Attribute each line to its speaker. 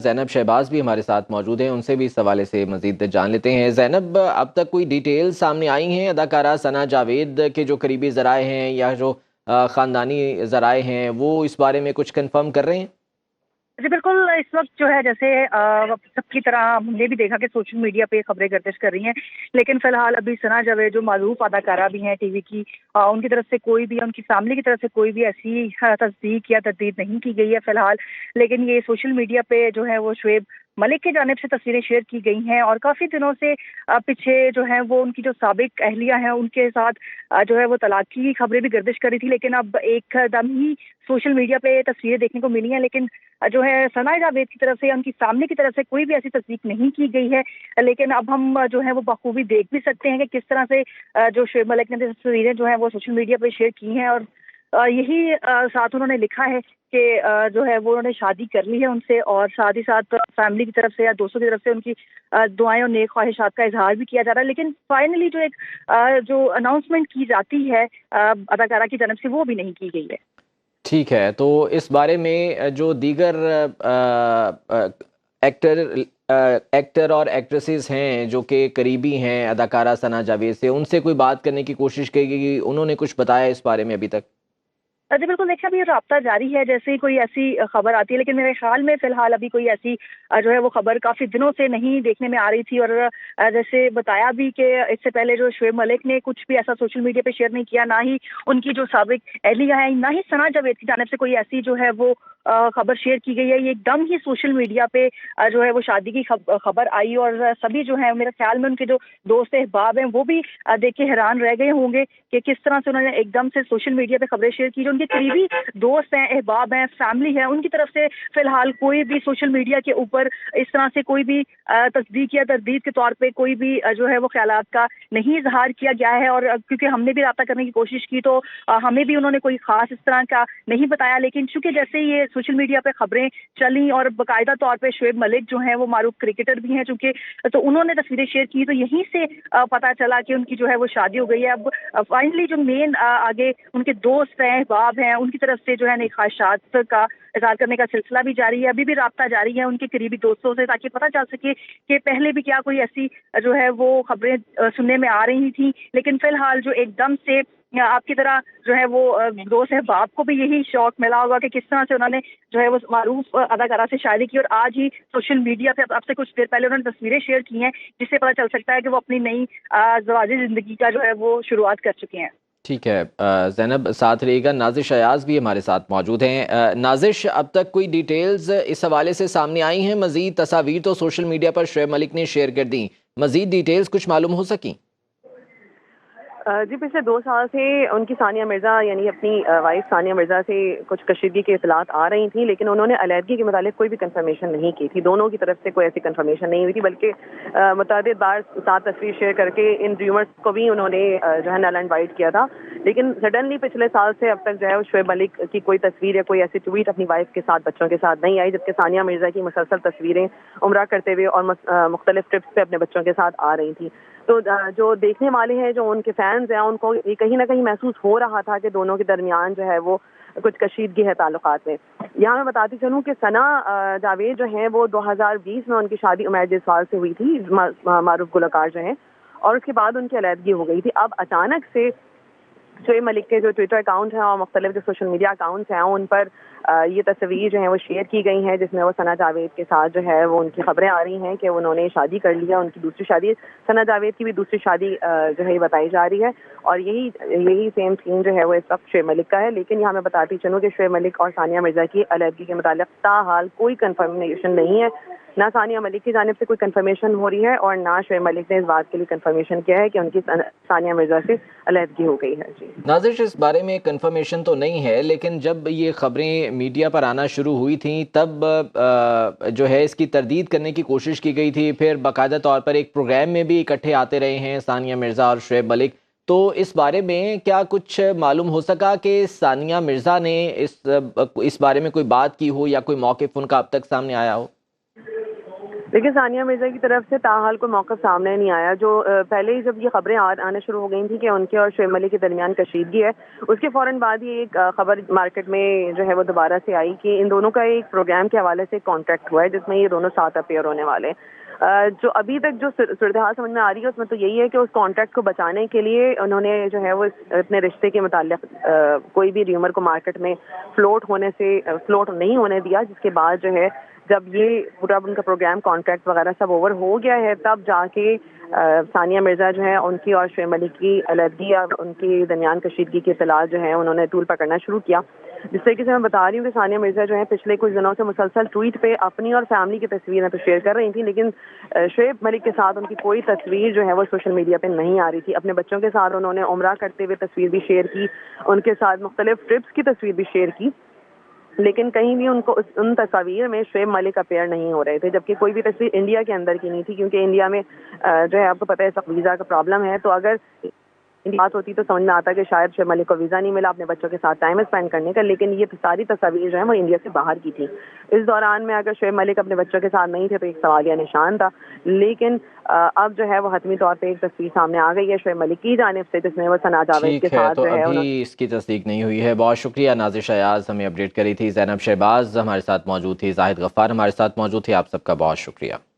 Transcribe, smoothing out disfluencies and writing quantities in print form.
Speaker 1: زینب شہباز بھی ہمارے ساتھ موجود ہیں، ان سے بھی اس حوالے سے مزید جان لیتے ہیں۔ زینب، اب تک کوئی ڈیٹیل سامنے آئی ہیں اداکارہ ثنا جاوید کے جو قریبی ذرائع ہیں یا جو خاندانی ذرائع ہیں وہ اس بارے میں کچھ کنفرم کر رہے ہیں؟
Speaker 2: جی بالکل، اس وقت جو ہے جیسے سب کی طرح ہم نے بھی دیکھا کہ سوشل میڈیا پہ خبریں گردش کر رہی ہیں، لیکن فی الحال ابھی ثنا جاوید جو معروف اداکارہ بھی ہیں ٹی وی کی، ان کی طرف سے کوئی بھی، ان کی فیملی کی طرف سے کوئی بھی ایسی تصدیق یا تردید نہیں کی گئی ہے فی الحال۔ لیکن یہ سوشل میڈیا پہ جو ہے وہ شعیب ملک کی جانب سے تصویریں شیئر کی گئی ہیں، اور کافی دنوں سے پیچھے جو ہے وہ ان کی جو سابق اہلیہ ہیں ان کے ساتھ جو ہے وہ طلاق کی خبریں بھی گردش کر رہی تھی، لیکن اب ایک دم ہی سوشل میڈیا پہ تصویریں دیکھنے کو ملی ہیں، لیکن جو ہے ثنا جاوید کی طرف سے یا ان کی فیملی کی طرف سے کوئی بھی ایسی تصدیق نہیں کی گئی ہے۔ لیکن اب ہم جو ہے وہ بخوبی دیکھ بھی سکتے ہیں کہ کس طرح سے جو شعیب ملک نے تصویریں جو ہیں وہ سوشل میڈیا پہ شیئر کی ہیں، اور یہی ساتھ انہوں نے لکھا ہے کہ جو ہے وہ انہوں نے شادی کر لی ہے ان سے، اور ساتھ ہی ساتھ فیملی کی طرف سے یا دوستوں کی طرف سے ان کی دعائیں اور نیک خواہشات کا اظہار بھی کیا جا رہا ہے، لیکن فائنلی جو ایک جو اناؤنسمنٹ کی جاتی ہے اداکارہ کی جانب سے وہ بھی نہیں کی گئی ہے۔
Speaker 1: ٹھیک ہے، تو اس بارے میں جو دیگر ایکٹر اور ایکٹریسز ہیں جو کہ قریبی ہیں اداکارہ ثنا جاوید سے، ان سے کوئی بات کرنے کی کوشش کی گئی؟ انہوں نے کچھ بتایا اس بارے میں ابھی تک؟
Speaker 2: جی بالکل، دیکھیں ابھی رابطہ جاری ہے، جیسے ہی کوئی ایسی خبر آتی ہے، لیکن میرے خیال میں فی الحال ابھی کوئی ایسی جو ہے وہ خبر کافی دنوں سے نہیں دیکھنے میں آ رہی تھی، اور جیسے بتایا بھی کہ اس سے پہلے جو شعیب ملک نے کچھ بھی ایسا سوشل میڈیا پہ شیئر نہیں کیا، نہ ہی ان کی جو سابق اہلیہ ہیں، نہ ہی ثنا جاوید کی جانب سے کوئی ایسی جو ہے وہ خبر شیئر کی گئی ہے۔ یہ ایک دم ہی سوشل میڈیا پہ جو ہے وہ شادی کی خبر آئی، اور سبھی جو ہے میرے خیال میں ان کے جو دوست احباب ہیں وہ بھی دیکھ کے حیران رہ گئے ہوں گے کہ کس طرح سے انہوں نے ایک دم سے سوشل میڈیا پہ خبریں شیئر کی۔ جو ان کے قریبی دوست ہیں، احباب ہیں، فیملی ہے، ان کی طرف سے فی الحال کوئی بھی سوشل میڈیا کے اوپر اس طرح سے کوئی بھی تصدیق یا تردید کے طور پہ کوئی بھی جو ہے وہ خیالات کا نہیں اظہار کیا گیا ہے، اور کیونکہ ہم نے بھی رابطہ کرنے کی کوشش کی تو ہمیں بھی انہوں نے کوئی خاص اس طرح کا نہیں بتایا، لیکن چونکہ جیسے یہ سوشل میڈیا پہ خبریں چلیں اور باقاعدہ طور پہ شعیب ملک جو ہیں وہ معروف کرکٹر بھی ہیں چونکہ، تو انہوں نے تصویریں شیئر کی تو یہیں سے پتہ چلا کہ ان کی جو ہے وہ شادی ہو گئی ہے۔ اب فائنلی جو مین آگے ان کے دوست ہیں، احباب ہیں، ان کی طرف سے جو ہے نیک خواہشات کا اظہار کرنے کا سلسلہ بھی جاری ہے، ابھی بھی رابطہ جاری ہے ان کے قریبی دوستوں سے، تاکہ پتہ چل سکے کہ پہلے بھی کیا کوئی ایسی جو ہے وہ خبریں سننے میں آ رہی تھیں، لیکن فی الحال جو ایک دم سے آپ کی طرح جو ہے وہ دوست احباب کو بھی یہی شوق ملا ہوگا کہ کس طرح سے انہوں نے جو ہے وہ معروف اداکارہ سے شادی کی، اور آج ہی سوشل میڈیا پہ اب سے کچھ دیر پہلے انہوں نے تصویریں شیئر کی ہیں، جس سے پتہ چل سکتا ہے کہ وہ اپنی نئی زواجی زندگی کا جو ہے وہ شروعات کر چکے ہیں۔
Speaker 1: ٹھیک ہے زینب، ساتھ رہے گا۔ نازش ایاز بھی ہمارے ساتھ موجود ہیں۔ نازش، اب تک کوئی ڈیٹیلز اس حوالے سے سامنے آئی ہیں؟ مزید تصاویر تو سوشل میڈیا پر شعیب ملک نے شیئر کر دیں، مزید ڈیٹیلز کچھ معلوم ہو سکیں؟
Speaker 3: جی پچھلے 2 سال سے ان کی ثانیہ مرزا یعنی اپنی وائف ثانیہ مرزا سے کچھ کشیدگی کی اطلاعات آ رہی تھیں، لیکن انہوں نے علیحدگی کے متعلق کوئی بھی کنفرمیشن نہیں کی تھی، دونوں کی طرف سے کوئی ایسی کنفرمیشن نہیں ہوئی تھی، بلکہ متعدد بار ساتھ تصویر شیئر کر کے ان ریومرز کو بھی انہوں نے جو ہے نل اینڈ وائٹ کیا تھا، لیکن سڈنلی پچھلے سال سے اب تک جو ہے شعیب ملک کی کوئی تصویر یا کوئی ایسی ٹویٹ اپنی وائف کے ساتھ، بچوں کے ساتھ نہیں آئی، جبکہ ثانیہ مرزا کی مسلسل تصویریں عمرہ کرتے ہوئے اور مختلف ٹرپس پہ اپنے بچوں کے ساتھ آ رہی تھیں۔ تو جو دیکھنے والے ہیں، جو ان کے فینز ہیں، ان کو یہ کہیں نہ کہیں محسوس ہو رہا تھا کہ دونوں کے درمیان جو ہے وہ کچھ کشیدگی ہے تعلقات میں۔ یہاں میں بتاتی چلوں کہ ثنا جاوید جو ہیں وہ 2020 میں ان کی شادی عمیر جیسوال سے ہوئی تھی، معروف گلوکار جو ہیں، اور اس کے بعد ان کی علیحدگی ہو گئی تھی۔ اب اچانک سے شعیب ملک کے جو ٹویٹر اکاؤنٹ ہیں اور مختلف جو سوشل میڈیا اکاؤنٹس ہیں ان پر یہ تصویر جو ہیں وہ شیئر کی گئی ہیں، جس میں وہ ثنا جاوید کے ساتھ جو ہے وہ ان کی خبریں آ رہی ہیں کہ انہوں نے شادی کر لی ہے، ان کی دوسری شادی، ثنا جاوید کی بھی دوسری شادی جو ہے یہ بتائی جا رہی ہے، اور یہی سیم سین جو ہے وہ اس وقت شعیب ملک کا ہے۔ لیکن یہاں میں بتاتی چلوں کہ شعیب ملک اور ثانیہ مرزا کی علیحدگی کے متعلق تاحال کوئی کنفرمیشن نہیں ہے، نہ ثانیہ ملک کی جانب سے کوئی کنفرمیشن ہو رہی ہے، اور نہ شعیب ملک نے اس بات کے لیے کنفرمیشن کیا ہے کہ ان کی ثانیہ مرزا سے علیحدگی ہو گئی ہے۔ جی
Speaker 1: نازش، اس بارے میں کنفرمیشن تو نہیں ہے، لیکن جب یہ خبریں میڈیا پر آنا شروع ہوئی تھیں تب جو ہے اس کی تردید کرنے کی کوشش کی گئی تھی، پھر باقاعدہ طور پر ایک پروگرام میں بھی اکٹھے آتے رہے ہیں ثانیہ مرزا اور شعیب ملک، تو اس بارے میں کیا کچھ معلوم ہو سکا کہ ثانیہ مرزا نے اس بارے میں کوئی بات کی ہو یا کوئی موقف ان کا اب تک سامنے آیا ہو؟
Speaker 3: لیکن ثانیہ مرزا کی طرف سے تاحال کوئی موقف سامنے نہیں آیا. جو پہلے ہی جب یہ خبریں آنا شروع ہو گئی تھیں کہ ان کے اور شعیب ملک کے درمیان کشیدگی ہے، اس کے فوراً بعد یہ ایک خبر مارکیٹ میں جو ہے وہ دوبارہ سے آئی کہ ان دونوں کا ایک پروگرام کے حوالے سے کانٹریکٹ ہوا ہے جس میں یہ دونوں ساتھ اپیئر ہونے والے. جو ابھی تک جو صورتحال سمجھ میں آ رہی ہے اس میں تو یہی ہے کہ اس کانٹریکٹ کو بچانے کے لیے انہوں نے جو ہے وہ اپنے رشتے کے متعلق کوئی بھی ریومر کو مارکیٹ میں فلوٹ نہیں ہونے دیا، جس کے بعد جو ہے جب یہ پورا ان کا پروگرام کانٹریکٹ وغیرہ سب اوور ہو گیا ہے تب جا کے ثانیہ مرزا جو ہے ان کی اور شعیب ملک کی علیحدگی اور ان کے درمیان کشیدگی کی اطلاعات جو ہیں انہوں نے طول پکڑنا شروع کیا. جس طریقے سے میں بتا رہی ہوں کہ ثانیہ مرزا جو ہے پچھلے کچھ دنوں سے مسلسل ٹویٹ پہ اپنی اور فیملی کی تصویریں تو شیئر کر رہی تھیں، لیکن شعیب ملک کے ساتھ ان کی کوئی تصویر جو ہے وہ سوشل میڈیا پہ نہیں آ رہی تھی. اپنے بچوں کے ساتھ انہوں نے عمرہ کرتے ہوئے تصویر بھی شیئر کی، ان کے ساتھ مختلف ٹرپس کی تصویر بھی شیئر کی، لیکن کہیں بھی ان کو ان تصاویر میں شعیب ملک اپیئر نہیں ہو رہے تھے. جبکہ کوئی بھی تصویر انڈیا کے اندر کی نہیں تھی، کیونکہ انڈیا میں جو ہے آپ کو پتہ ہے اس وقت ویزا کا پرابلم ہے. تو اگر بات ہوتی تو سمجھ میں آتا کہ شاید شعیب ملک کو ویزا نہیں ملا اپنے بچوں کے ساتھ ٹائم اسپینڈ کرنے کا، لیکن یہ ساری تصاویر جو ہیں وہ انڈیا سے باہر کی تھی. اس دوران میں اگر شعیب ملک اپنے بچوں کے ساتھ نہیں تھے تو ایک سوالیہ نشان تھا. لیکن اب جو ہے وہ حتمی طور پہ ایک تصویر سامنے آ گئی ہے شعیب ملک کی جانب سے، جس میں وہ ثنا جاوید کے
Speaker 1: ٹھیک ہے،
Speaker 3: ساتھ
Speaker 1: تو
Speaker 3: جو ہے
Speaker 1: ابھی اس کی تصدیق نہیں ہوئی ہے. بہت شکریہ نازش ایاز، ہمیں اپڈیٹ کری تھی. زینب شہباز ہمارے ساتھ موجود تھی، زاہد غفار ہمارے ساتھ موجود تھی. آپ سب کا بہت شکریہ.